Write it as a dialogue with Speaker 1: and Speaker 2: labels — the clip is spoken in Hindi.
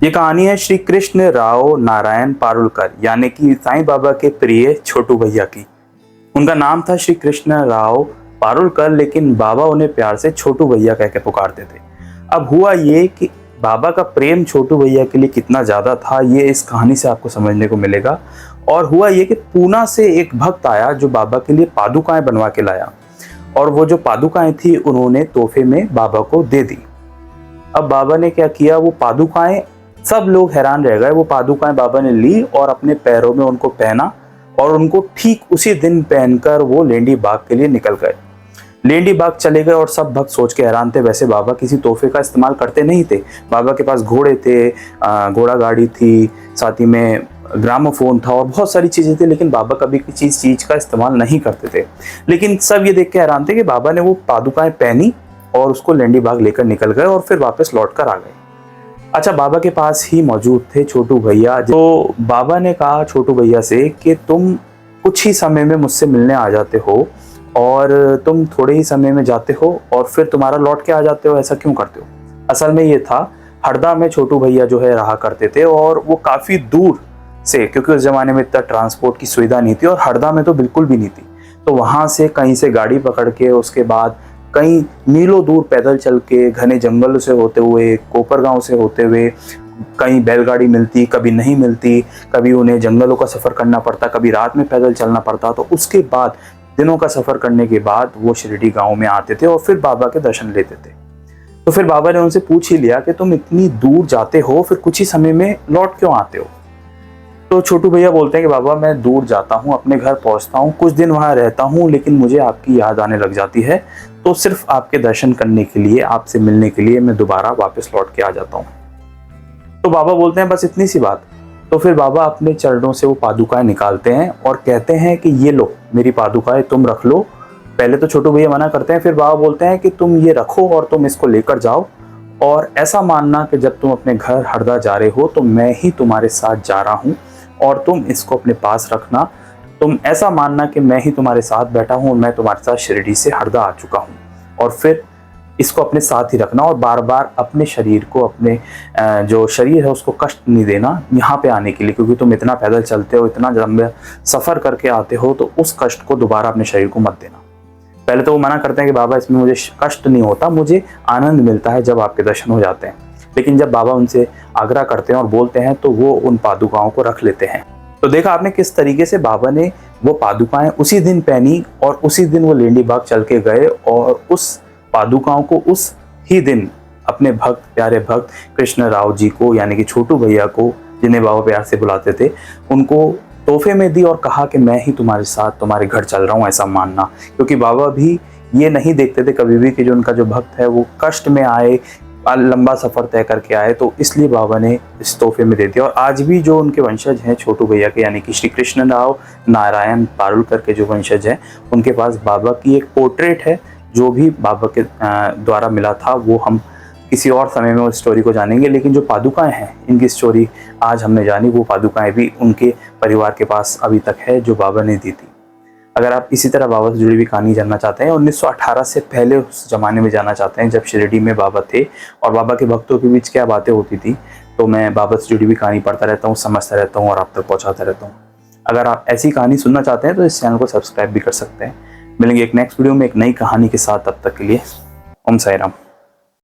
Speaker 1: ये कहानी है श्री कृष्ण राव नारायण पारुलकर यानी कि साईं बाबा के प्रिय छोटू भैया की। उनका नाम था श्री कृष्ण राव पारुलकर, लेकिन बाबा उन्हें प्यार से छोटू भैया कह के पुकारते थे। अब हुआ ये कि बाबा का प्रेम छोटू भैया के लिए कितना ज्यादा था, ये इस कहानी से आपको समझने को मिलेगा। और हुआ ये कि पूना से एक भक्त आया जो बाबा के लिए पादुकाएं बनवा के लाया, और वो जो पादुकाएं थी उन्होंने तोहफे में बाबा को दे दी। अब बाबा ने क्या किया, वो पादुकाएं, सब लोग हैरान रह गए। वो पादुकाएं बाबा ने ली और अपने पैरों में उनको पहना, और उनको ठीक उसी दिन पहनकर वो लेंडी बाग के लिए निकल गए। लेंडी बाग चले गए और सब भक्त सोच के हैरान थे। वैसे बाबा किसी तोहफे का इस्तेमाल करते नहीं थे। बाबा के पास घोड़े थे, घोड़ा गाड़ी थी, साथ ही में ग्रामोफोन था और बहुत सारी चीजें थी, लेकिन बाबा कभी किसी चीज का इस्तेमाल नहीं करते थे। लेकिन सब ये देख के हैरान थे कि बाबा ने वो पादुकाएं पहनी और उसको लेंडी बाग लेकर निकल गए और फिर वापस लौट कर आ गए। अच्छा, बाबा के पास ही मौजूद थे छोटू भैया। तो बाबा ने कहा छोटू भैया से कि तुम कुछ ही समय में मुझसे मिलने आ जाते हो और तुम थोड़े ही समय में जाते हो और फिर तुम्हारा लौट के आ जाते हो, ऐसा क्यों करते हो? असल में ये था, हरदा में छोटू भैया जो है रहा करते थे और वो काफ़ी दूर से, क्योंकि उस जमाने में इतना ट्रांसपोर्ट की सुविधा नहीं थी और हरदा में तो बिल्कुल भी नहीं थी, तो वहाँ से कहीं से गाड़ी पकड़ के, उसके बाद कई मीलों दूर पैदल चल के, घने जंगल से होते हुए, कोपरगांव से होते हुए, कहीं बैलगाड़ी मिलती, कभी नहीं मिलती, कभी उन्हें जंगलों का सफ़र करना पड़ता, कभी रात में पैदल चलना पड़ता। तो उसके बाद दिनों का सफ़र करने के बाद वो शिरडी गांव में आते थे और फिर बाबा के दर्शन लेते थे। तो फिर बाबा ने उनसे पूछ ही लिया कि तुम इतनी दूर जाते हो, फिर कुछ ही समय में लौट क्यों आते हो? तो छोटू भैया बोलते हैं कि बाबा मैं दूर जाता हूँ, अपने घर पहुँचता हूँ, कुछ दिन वहाँ रहता हूँ, लेकिन मुझे आपकी याद आने लग जाती है, तो सिर्फ आपके दर्शन करने के लिए, आपसे मिलने के लिए मैं दोबारा वापस लौट के आ जाता हूँ। तो बाबा बोलते हैं बस इतनी सी बात? तो फिर बाबा अपने चरणों से वो पादुकाएं निकालते हैं और कहते हैं कि ये लो मेरी पादुकाएं, तुम रख लो। पहले तो छोटू भैया मना करते हैं, फिर बाबा बोलते हैं कि तुम ये रखो और तुम इसको लेकर जाओ, और ऐसा मानना कि जब तुम अपने घर हरदा जा रहे हो तो मैं ही तुम्हारे साथ जा रहा हूँ और तुम इसको अपने पास रखना। तुम ऐसा मानना कि मैं ही तुम्हारे साथ बैठा हूँ, मैं तुम्हारे साथ शिरडी से हरदा आ चुका हूँ, और फिर इसको अपने साथ ही रखना और बार बार अपने शरीर को, अपने जो शरीर है उसको कष्ट नहीं देना यहाँ पे आने के लिए, क्योंकि तुम इतना पैदल चलते हो, इतना लंबा सफ़र करके आते हो, तो उस कष्ट को दोबारा अपने शरीर को मत देना। पहले तो वो मना करते हैं कि बाबा इसमें मुझे कष्ट नहीं होता, मुझे आनंद मिलता है जब आपके दर्शन हो जाते हैं। लेकिन जब बाबा उनसे आग्रह करते हैं और बोलते हैं तो वो उन पादुकाओं को रख लेते हैं। तो देखा आपने किस तरीके से बाबा ने वो पादुकाएं उसी दिन पहनी और उसी दिन वो लेंडी बाग चल के गए और उस पादुकाओं को उस ही दिन अपने भक्त, प्यारे भक्त कृष्ण राव जी को, यानी कि छोटू भैया को, जिन्हें बाबा प्यार से बुलाते थे, उनको तोहफे में दी और कहा कि मैं ही तुम्हारे साथ तुम्हारे घर चल रहा हूँ, ऐसा मानना। क्योंकि बाबा भी ये नहीं देखते थे कभी भी कि जो उनका जो भक्त है वो कष्ट में आए, लंबा सफ़र तय करके आए, तो इसलिए बाबा ने इस तोहफे में दे दिया। और आज भी जो उनके वंशज हैं छोटू भैया के, यानी कि श्री कृष्ण राव नारायण पारुलकर के जो वंशज हैं, उनके पास बाबा की एक पोर्ट्रेट है जो भी बाबा के द्वारा मिला था। वो हम किसी और समय में उस स्टोरी को जानेंगे, लेकिन जो पादुकाएं हैं इनकी स्टोरी आज हमने जानी, वो पादुकाएं भी उनके परिवार के पास अभी तक है जो बाबा ने दी थी। अगर आप इसी तरह बाबा से जुड़ी हुई कहानी जानना चाहते हैं, 1918 से पहले उस ज़माने में जाना चाहते हैं जब शिरडी में बाबा थे और बाबा के भक्तों के बीच क्या बातें होती थी, तो मैं बाबा से जुड़ी हुई कहानी पढ़ता रहता हूँ, समझता रहता हूँ और आप तक पहुँचाता रहता हूँ। अगर आप ऐसी कहानी सुनना चाहते हैं तो इस चैनल को सब्सक्राइब भी कर सकते हैं। मिलेंगे एक नेक्स्ट वीडियो में एक नई कहानी के साथ, तब तक के लिए ओम साई राम।